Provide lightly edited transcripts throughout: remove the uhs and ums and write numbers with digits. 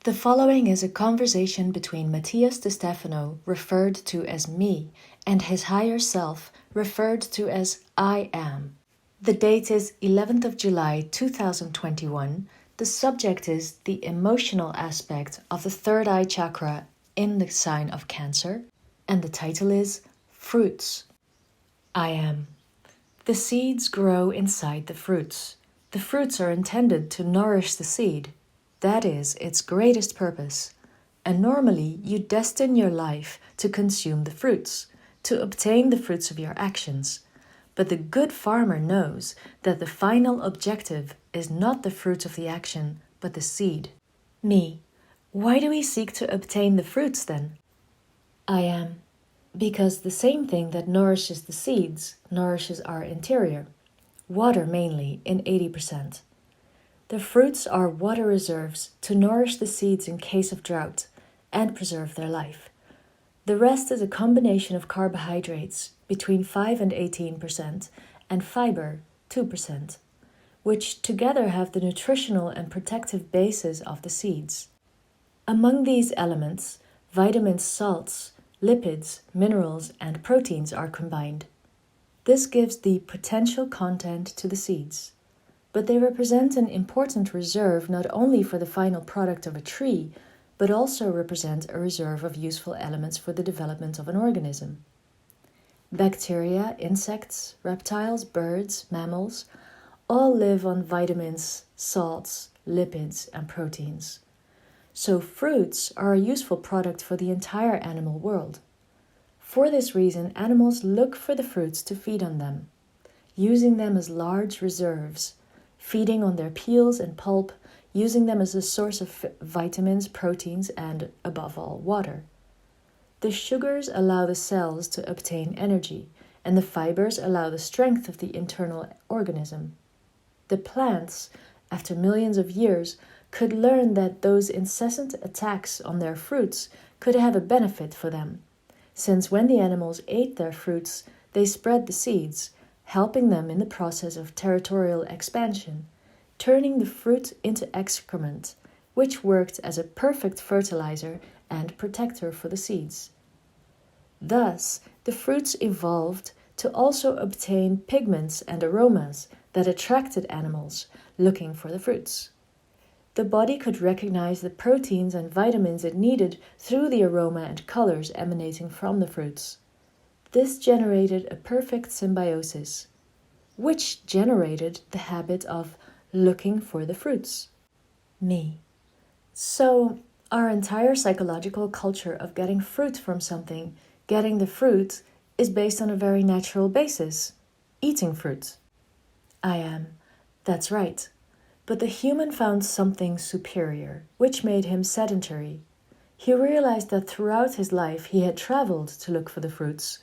The following is a conversation between Matías De Stefano, referred to as me, and his higher self, referred to as I am. The date is 11th of July 2021. The subject is the emotional aspect of the third eye chakra in the sign of Cancer, and the title is Fruits. I am. The seeds grow inside the fruits. The fruits are intended to nourish the seed. That is its greatest purpose. And normally you destine your life to consume the fruits, to obtain the fruits of your actions. But the good farmer knows that the final objective is not the fruit of the action, but the seed. Me. Why do we seek to obtain the fruits then? I am. Because the same thing that nourishes the seeds nourishes our interior. Water mainly, in 80%. The fruits are water reserves to nourish the seeds in case of drought and preserve their life. The rest is a combination of carbohydrates, between 5 and 18%, and fiber, 2%, which together have the nutritional and protective basis of the seeds. Among these elements, vitamins, salts, lipids, minerals, and proteins are combined. This gives the potential content to the seeds. But they represent an important reserve not only for the final product of a tree, but also represent a reserve of useful elements for the development of an organism. Bacteria, insects, reptiles, birds, mammals, all live on vitamins, salts, lipids, and proteins. So fruits are a useful product for the entire animal world. For this reason, animals look for the fruits to feed on them, using them as large reserves, feeding on their peels and pulp, using them as a source of vitamins, proteins, and, above all, water. The sugars allow the cells to obtain energy, and the fibers allow the strength of the internal organism. The plants, after millions of years, could learn that those incessant attacks on their fruits could have a benefit for them, since when the animals ate their fruits, they spread the seeds, helping them in the process of territorial expansion, turning the fruit into excrement, which worked as a perfect fertilizer and protector for the seeds. Thus, the fruits evolved to also obtain pigments and aromas that attracted animals looking for the fruits. The body could recognize the proteins and vitamins it needed through the aroma and colors emanating from the fruits. This generated a perfect symbiosis, which generated the habit of looking for the fruits. Me. So, our entire psychological culture of getting fruit from something, getting the fruit, is based on a very natural basis: eating fruit. I am. That's right. But the human found something superior, which made him sedentary. He realized that throughout his life he had traveled to look for the fruits,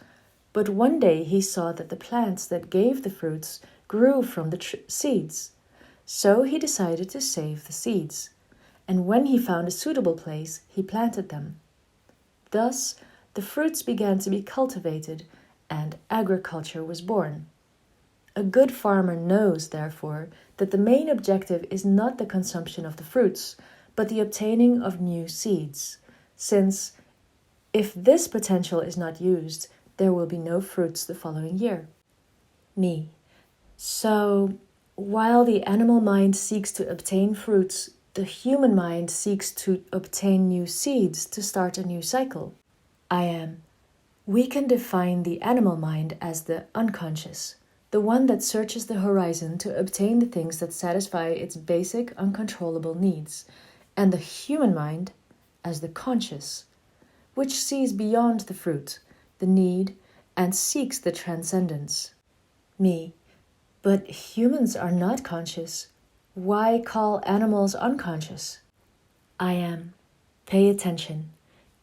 but one day he saw that the plants that gave the fruits grew from the seeds. So he decided to save the seeds, and when he found a suitable place, he planted them. Thus, the fruits began to be cultivated, and agriculture was born. A good farmer knows, therefore, that the main objective is not the consumption of the fruits, but the obtaining of new seeds, since if this potential is not used, there will be no fruits the following year. Me. So, while the animal mind seeks to obtain fruits, the human mind seeks to obtain new seeds to start a new cycle. I am. We can define the animal mind as the unconscious, the one that searches the horizon to obtain the things that satisfy its basic, uncontrollable needs, and the human mind as the conscious, which sees beyond the fruit, the need, and seeks the transcendence. Me. But humans are not conscious. Why call animals unconscious? I am. Pay attention.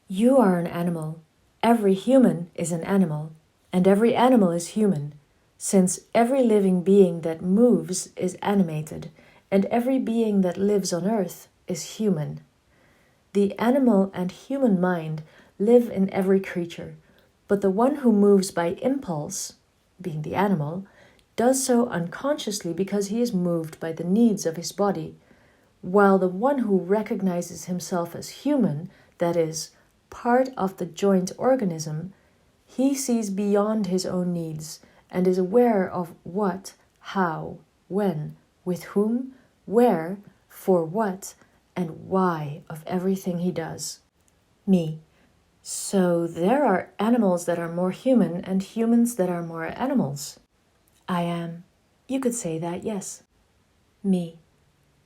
You are an animal. Every human is an animal, and every animal is human, since every living being that moves is animated, and every being that lives on earth is human. The animal and human mind live in every creature, but the one who moves by impulse, being the animal, does so unconsciously because he is moved by the needs of his body, while the one who recognizes himself as human, that is, part of the joint organism, he sees beyond his own needs and is aware of what, how, when, with whom, where, for what, and why of everything he does. Me. So there are animals that are more human and humans that are more animals. I am. You could say that, yes. Me.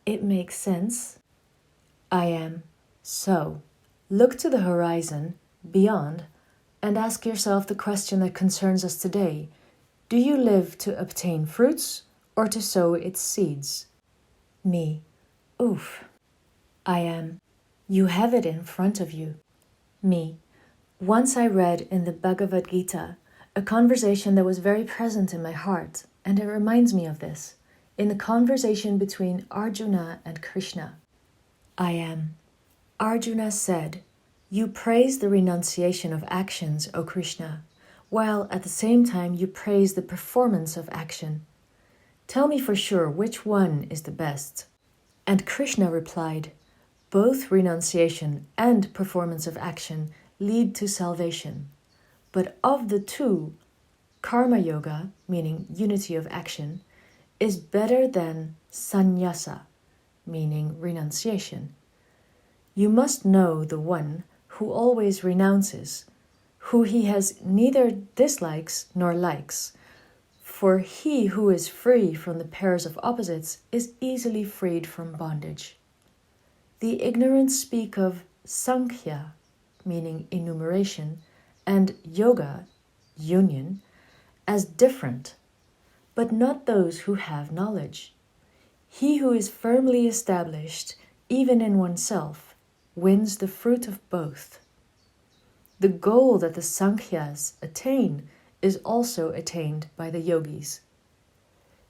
It makes sense. I am. So, look to the horizon, beyond, and ask yourself the question that concerns us today. Do you live to obtain fruits or to sow its seeds? Me. Oof. I am. You have it in front of you. Me. Once I read in the Bhagavad Gita a conversation that was very present in my heart, and it reminds me of this, in the conversation between Arjuna and Krishna. I am. Arjuna said, "You praise the renunciation of actions, O Krishna, while at the same time you praise the performance of action. Tell me for sure which one is the best." And Krishna replied, "Both renunciation and performance of action lead to salvation. But of the two, karma yoga, meaning unity of action, is better than sannyasa, meaning renunciation. You must know the one who always renounces, who he has neither dislikes nor likes. For he who is free from the pairs of opposites is easily freed from bondage. The ignorant speak of sankhya, meaning enumeration, and yoga, union, as different, but not those who have knowledge. He who is firmly established, even in oneself, wins the fruit of both. The goal that the sankhyas attain is also attained by the yogis.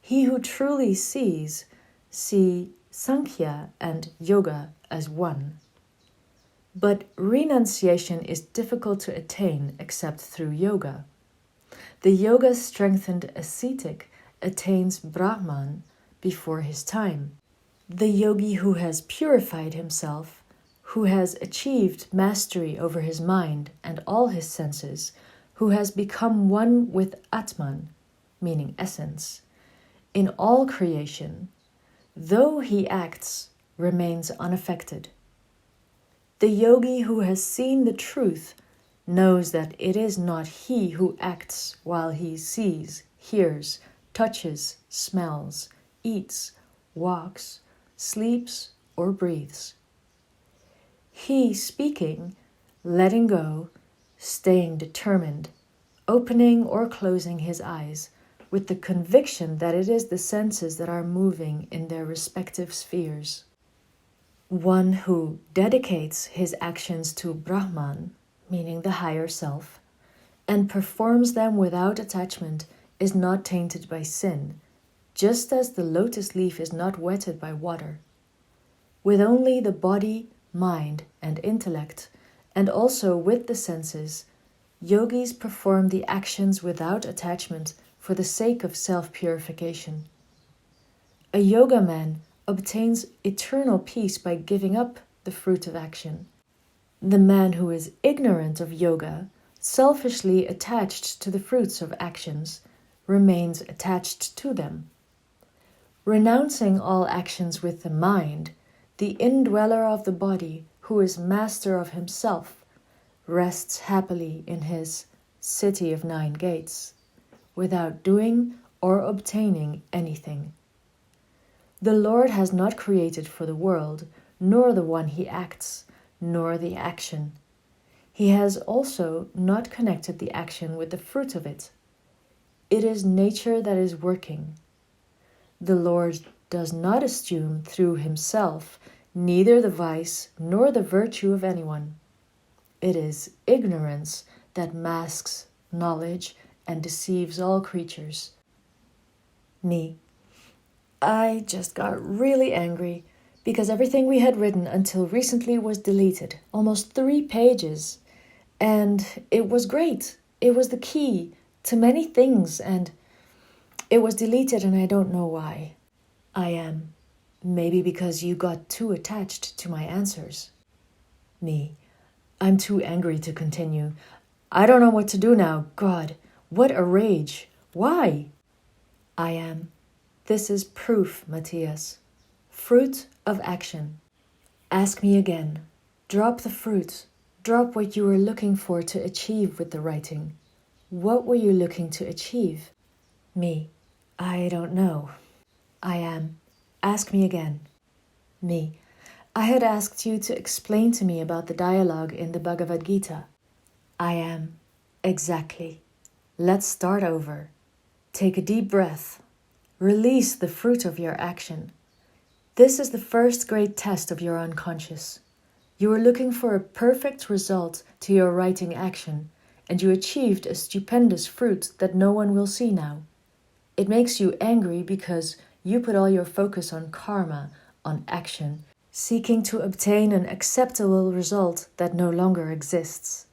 He who truly sees sankhya and yoga as one. But renunciation is difficult to attain except through yoga. The yoga-strengthened ascetic attains Brahman before his time. The yogi who has purified himself, who has achieved mastery over his mind and all his senses, who has become one with Atman, meaning essence, in all creation, though he acts, remains unaffected. The yogi who has seen the truth knows that it is not he who acts while he sees, hears, touches, smells, eats, walks, sleeps, or breathes. He speaking, letting go, staying determined, opening or closing his eyes, with the conviction that it is the senses that are moving in their respective spheres. One who dedicates his actions to Brahman, meaning the higher self, and performs them without attachment is not tainted by sin, just as the lotus leaf is not wetted by water. With only the body, mind, and intellect, and also with the senses, yogis perform the actions without attachment for the sake of self-purification. A yoga man obtains eternal peace by giving up the fruit of action. The man who is ignorant of yoga, selfishly attached to the fruits of actions, remains attached to them. Renouncing all actions with the mind, the indweller of the body, who is master of himself, rests happily in his city of 9 gates, without doing or obtaining anything. The Lord has not created for the world, nor the one he acts, nor the action. He has also not connected the action with the fruit of it. It is nature that is working. The Lord does not assume through himself neither the vice nor the virtue of anyone. It is ignorance that masks knowledge and deceives all creatures. Me. I just got really angry because everything we had written until recently was deleted, almost 3 pages. And it was great. It was the key to many things, and it was deleted and I don't know why. I am. Maybe because you got too attached to my answers. Me. I'm too angry to continue. I don't know what to do now. God, what a rage. Why? I am. This is proof, Matias. Fruit of action. Ask me again. Drop the fruit. Drop what you were looking for to achieve with the writing. What were you looking to achieve? Me. I don't know. I am. Ask me again. Me. I had asked you to explain to me about the dialogue in the Bhagavad Gita. I am. Exactly. Let's start over. Take a deep breath. Release the fruit of your action. This is the first great test of your unconscious. You were looking for a perfect result to your writing action, and you achieved a stupendous fruit that no one will see now. It makes you angry because you put all your focus on karma, on action, seeking to obtain an acceptable result that no longer exists.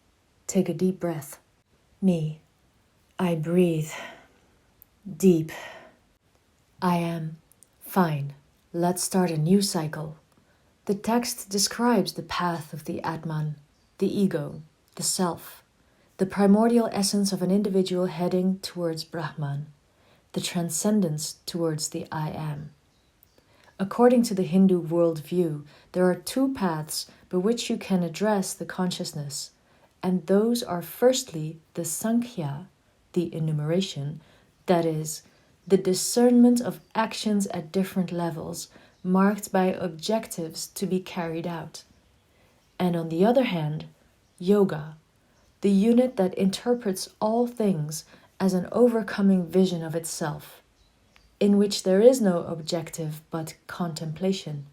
Take a deep breath. Me. I breathe. Deep. I am. Fine. Let's start a new cycle. The text describes the path of the Atman, the ego, the self, the primordial essence of an individual heading towards Brahman, the transcendence towards the I am. According to the Hindu worldview, there are two paths by which you can address the consciousness, and those are firstly the Sankhya, the enumeration, that is, the discernment of actions at different levels, marked by objectives to be carried out. And on the other hand, Yoga, the unit that interprets all things as an overcoming vision of itself, in which there is no objective but contemplation.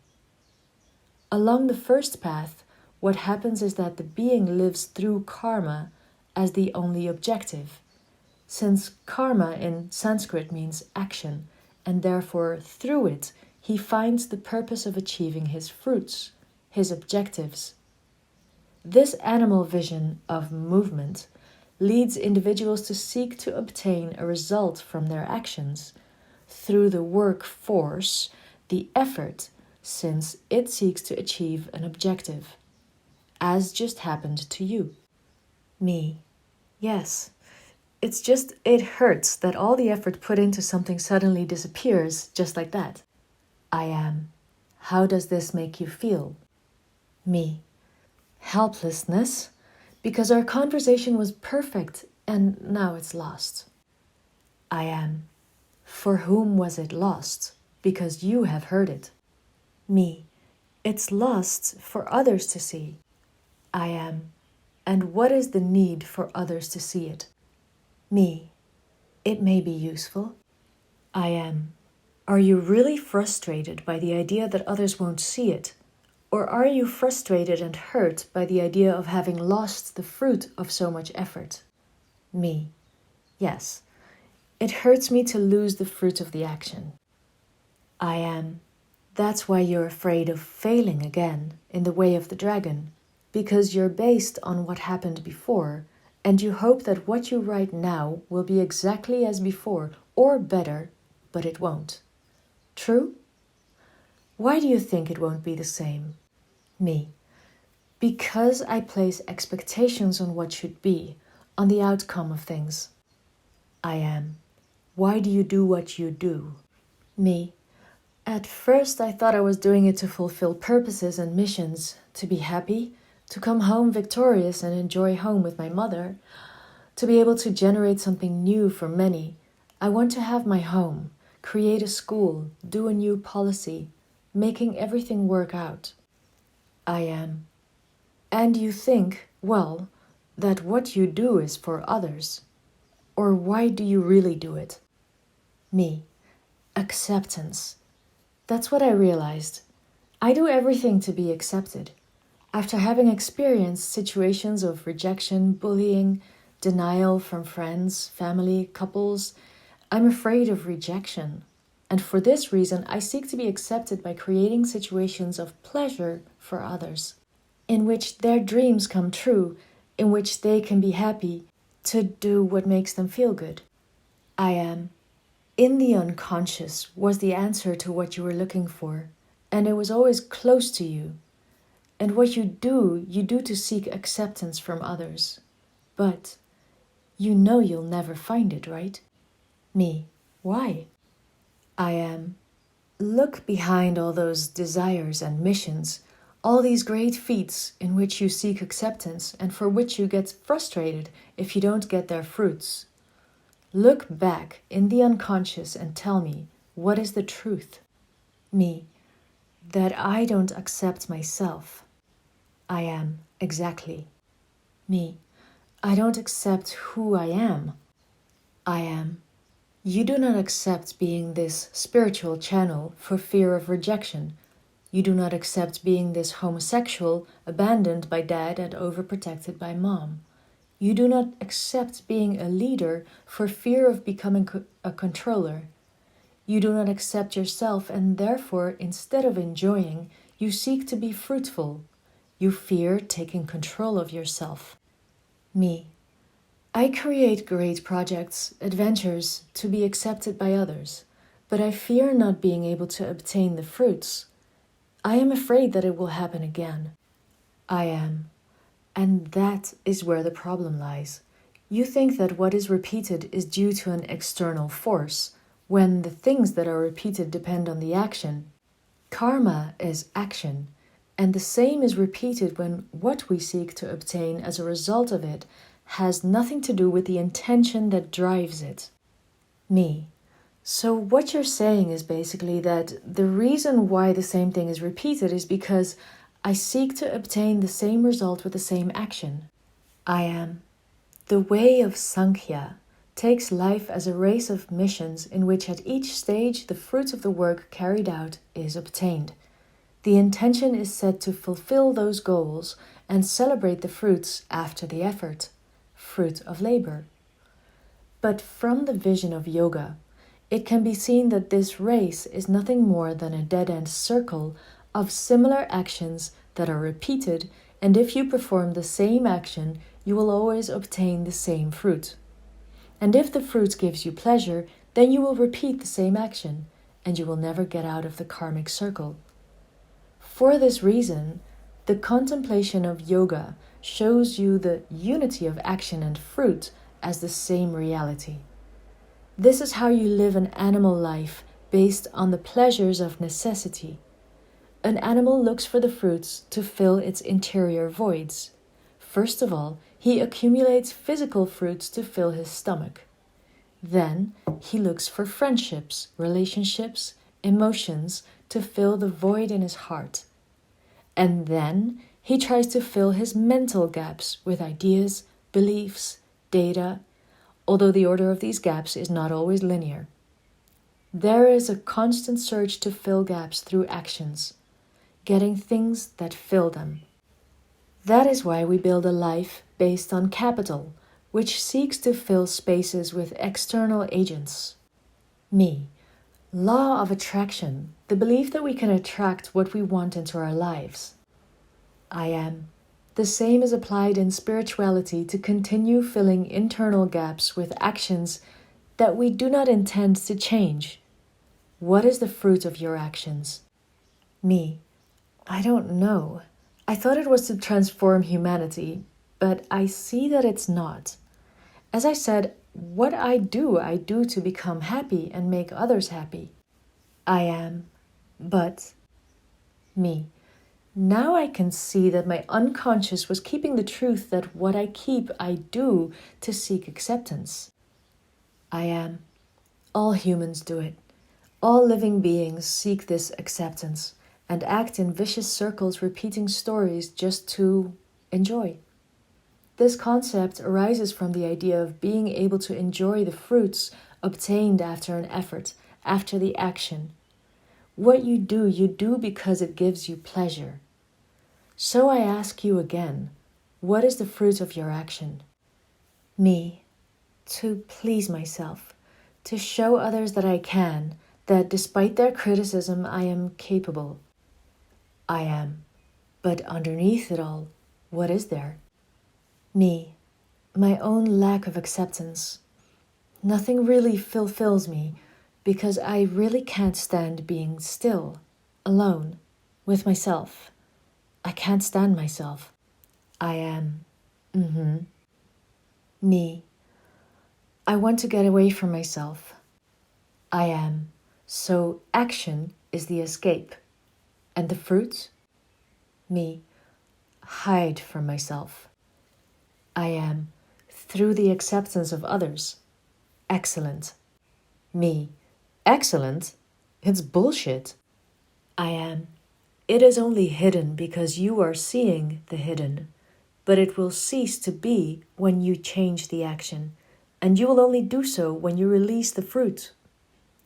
Along the first path, what happens is that the being lives through karma as the only objective, since karma in Sanskrit means action, and therefore through it he finds the purpose of achieving his fruits, his objectives. This animal vision of movement leads individuals to seek to obtain a result from their actions through the work force, the effort, since it seeks to achieve an objective, as just happened to you. Me. Yes. It's just, it hurts that all the effort put into something suddenly disappears just like that. I am. How does this make you feel? Me. Helplessness, because our conversation was perfect and now it's lost. I am. For whom was it lost? Because you have heard it. Me. It's lost for others to see. I am. And what is the need for others to see it? Me. It may be useful. I am. Are you really frustrated by the idea that others won't see it? Or are you frustrated and hurt by the idea of having lost the fruit of so much effort? Me. Yes. It hurts me to lose the fruit of the action. I am. That's why you're afraid of failing again in the way of the dragon, because you're based on what happened before, and you hope that what you write now will be exactly as before or better, but it won't. True? Why do you think it won't be the same? Me. Because I place expectations on what should be, on the outcome of things. I am. Why do you do what you do? Me. At first I thought I was doing it to fulfill purposes and missions, to be happy, to come home victorious and enjoy home with my mother, to be able to generate something new for many. I want to have my home, create a school, do a new policy, making everything work out. I am. And you think, well, that what you do is for others. Or why do you really do it? Me. Acceptance. That's what I realized. I do everything to be accepted. After having experienced situations of rejection, bullying, denial from friends, family, couples, I'm afraid of rejection. And for this reason, I seek to be accepted by creating situations of pleasure for others, in which their dreams come true, in which they can be happy, to do what makes them feel good. I am. In the unconscious was the answer to what you were looking for. and it was always close to you. And what you do to seek acceptance from others. But you know you'll never find it, right? Me, why? I am. Look behind all those desires and missions, all these great feats in which you seek acceptance and for which you get frustrated if you don't get their fruits. Look back in the unconscious and tell me, what is the truth? Me, that I don't accept myself. I am, exactly. Me, I don't accept who I am. I am. You do not accept being this spiritual channel for fear of rejection. You do not accept being this homosexual abandoned by dad and overprotected by mom. You do not accept being a leader for fear of becoming a controller. You do not accept yourself, and therefore, instead of enjoying, you seek to be fruitful. You fear taking control of yourself. Me. I create great projects, adventures, to be accepted by others, but I fear not being able to obtain the fruits. I am afraid that it will happen again. I am. And that is where the problem lies. You think that what is repeated is due to an external force, when the things that are repeated depend on the action. Karma is action, and the same is repeated when what we seek to obtain as a result of it has nothing to do with the intention that drives it. Me. So what you're saying is basically that the reason why the same thing is repeated is because I seek to obtain the same result with the same action. I am. The way of Sankhya takes life as a race of missions in which at each stage the fruit of the work carried out is obtained. The intention is set to fulfill those goals and celebrate the fruits after the effort, fruit of labor. But from the vision of yoga, it can be seen that this race is nothing more than a dead-end circle of similar actions that are repeated, and if you perform the same action, you will always obtain the same fruit. And if the fruit gives you pleasure, then you will repeat the same action, and you will never get out of the karmic circle. For this reason, the contemplation of yoga shows you the unity of action and fruit as the same reality. This is how you live an animal life based on the pleasures of necessity. An animal looks for the fruits to fill its interior voids. First of all, he accumulates physical fruits to fill his stomach. Then he looks for friendships, relationships, emotions to fill the void in his heart. And then he tries to fill his mental gaps with ideas, beliefs, data, although the order of these gaps is not always linear. There is a constant search to fill gaps through actions, getting things that fill them. That is why we build a life based on capital, which seeks to fill spaces with external agents. Me. Law of attraction, the belief that we can attract what we want into our lives. I am. The same is applied in spirituality to continue filling internal gaps with actions that we do not intend to change. What is the fruit of your actions? Me. I don't know. I thought it was to transform humanity, but I see that it's not. As I said, what I do to become happy and make others happy. I am. But. Me. Now I can see that my unconscious was keeping the truth that what I keep, I do to seek acceptance. I am. All humans do it. All living beings seek this acceptance and act in vicious circles repeating stories just to enjoy. This concept arises from the idea of being able to enjoy the fruits obtained after an effort, after the action. What you do because it gives you pleasure. So I ask you again, what is the fruit of your action? Me. To please myself, to show others that I can, that despite their criticism I am capable. I am. But underneath it all, what is there? Me. My own lack of acceptance. Nothing really fulfills me, because I really can't stand being still, alone. with myself. I can't stand myself. I am. Me. I want to get away from myself. I am. So action is the escape. And the fruit? Me. Hide from myself. I am. Through the acceptance of others. Excellent. Me. Excellent? It's bullshit. I am. It is only hidden because you are seeing the hidden, but it will cease to be when you change the action, and you will only do so when you release the fruit.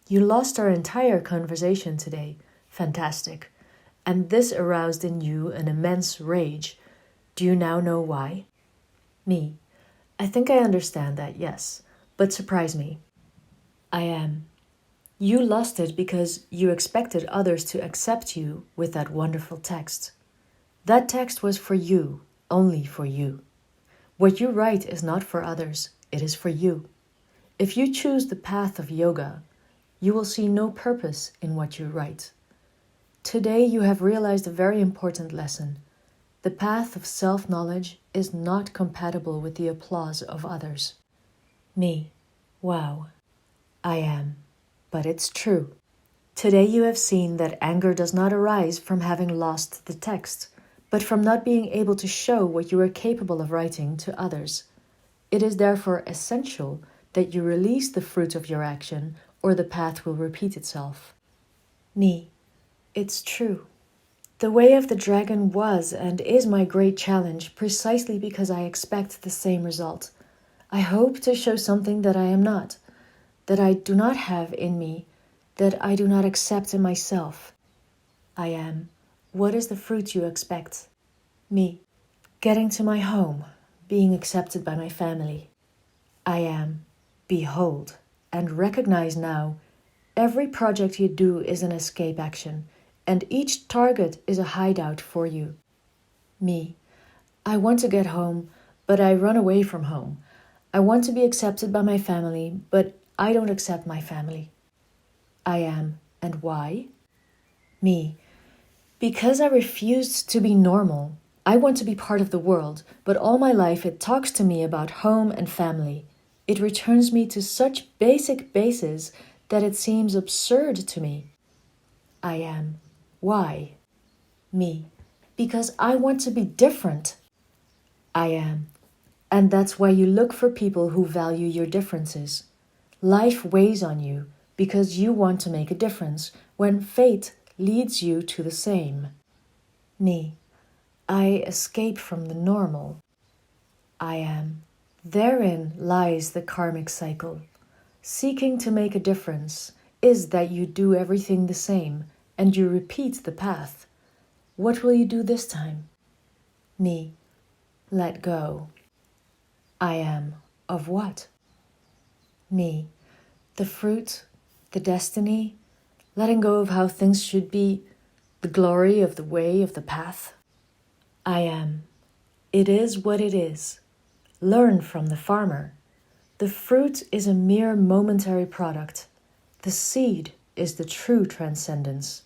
You lost our entire conversation today. Fantastic. And this aroused in you an immense rage. Do you now know why? Me. I think I understand that, yes, but surprise me. I am. You lost it because you expected others to accept you with that wonderful text. That text was for you, only for you. What you write is not for others, it is for you. If you choose the path of yoga, you will see no purpose in what you write. Today you have realized a very important lesson. The path of self-knowledge is not compatible with the applause of others. Me. Wow. I am. But it's true. Today you have seen that anger does not arise from having lost the text, but from not being able to show what you are capable of writing to others. It is therefore essential that you release the fruit of your action, or the path will repeat itself. Me. It's true. The way of the dragon was and is my great challenge precisely because I expect the same result. I hope to show something that I am not, that I do not have in me, that I do not accept in myself. I am. What is the fruit you expect? Me. Getting to my home, being accepted by my family. I am. Behold, and recognize now, every project you do is an escape action, and each target is a hideout for you. Me. I want to get home, but I run away from home. I want to be accepted by my family, but I don't accept my family. I am. And why? Me. Because I refused to be normal. I want to be part of the world, but all my life it talks to me about home and family. It returns me to such basic bases that it seems absurd to me. I am. Why? Me. Because I want to be different. I am. And that's why you look for people who value your differences. Life weighs on you because you want to make a difference when fate leads you to the same. Me. I escape from the normal. I am. Therein lies the karmic cycle. Seeking to make a difference is that you do everything the same and you repeat the path. What will you do this time? Me. Let go. I am. Of what? Me. The fruit, the destiny, letting go of how things should be, the glory of the way of the path. I am. It is what it is. Learn from the farmer. The fruit is a mere momentary product. The seed is the true transcendence.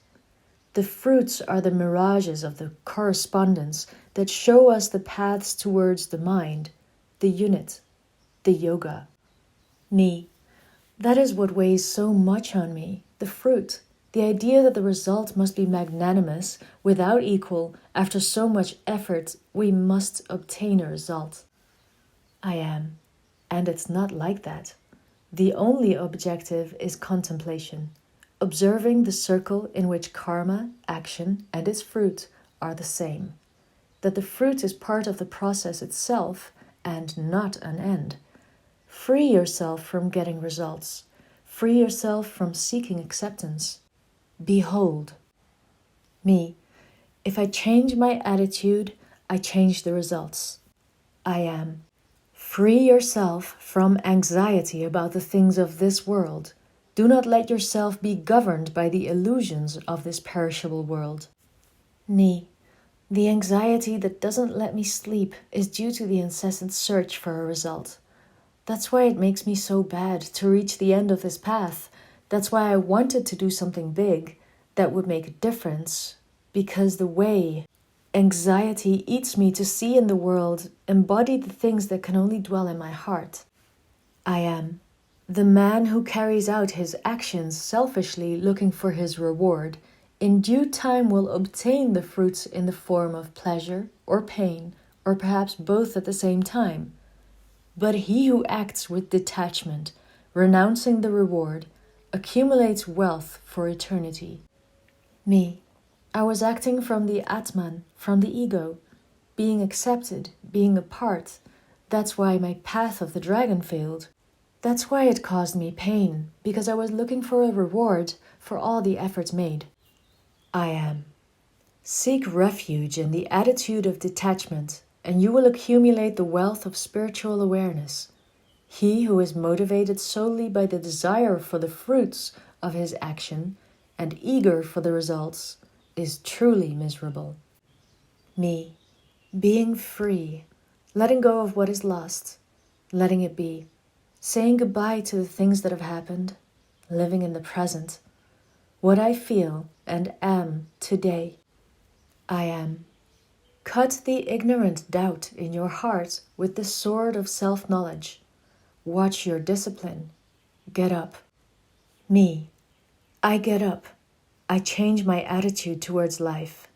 The fruits are the mirages of the correspondence that show us the paths towards the mind, the unit, the yoga. Me. That is what weighs so much on me, the fruit, the idea that the result must be magnanimous, without equal, after so much effort, we must obtain a result. I am, and it's not like that. The only objective is contemplation, observing the circle in which karma, action, and its fruit are the same. That the fruit is part of the process itself and not an end. Free yourself from getting results. Free yourself from seeking acceptance. Behold. Me. If I change my attitude, I change the results. I am. Free yourself from anxiety about the things of this world. Do not let yourself be governed by the illusions of this perishable world. Me. The anxiety that doesn't let me sleep is due to the incessant search for a result. That's why it makes me so bad to reach the end of this path. That's why I wanted to do something big that would make a difference, because the way anxiety eats me to see in the world embody the things that can only dwell in my heart. I am the man who carries out his actions selfishly looking for his reward, in due time will obtain the fruits in the form of pleasure or pain, or perhaps both at the same time. But he who acts with detachment, renouncing the reward, accumulates wealth for eternity. Me, I was acting from the Atman, from the ego, being accepted, being apart. That's why my path of the dragon failed. That's why it caused me pain, because I was looking for a reward for all the efforts made. I am. Seek refuge in the attitude of detachment, and you will accumulate the wealth of spiritual awareness. He who is motivated solely by the desire for the fruits of his action and eager for the results is truly miserable. Me, being free, letting go of what is lost, letting it be, saying goodbye to the things that have happened, living in the present, what I feel and am today. I am. Cut the ignorant doubt in your heart with the sword of self-knowledge. Watch your discipline. Get up. Me. I get up. I change my attitude towards life.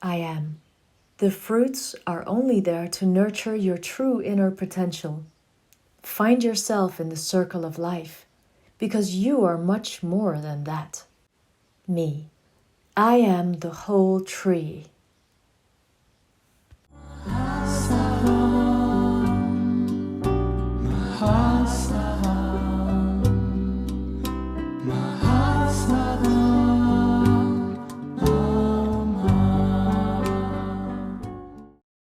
I am. The fruits are only there to nurture your true inner potential. Find yourself in the circle of life, because you are much more than that. Me. I am the whole tree.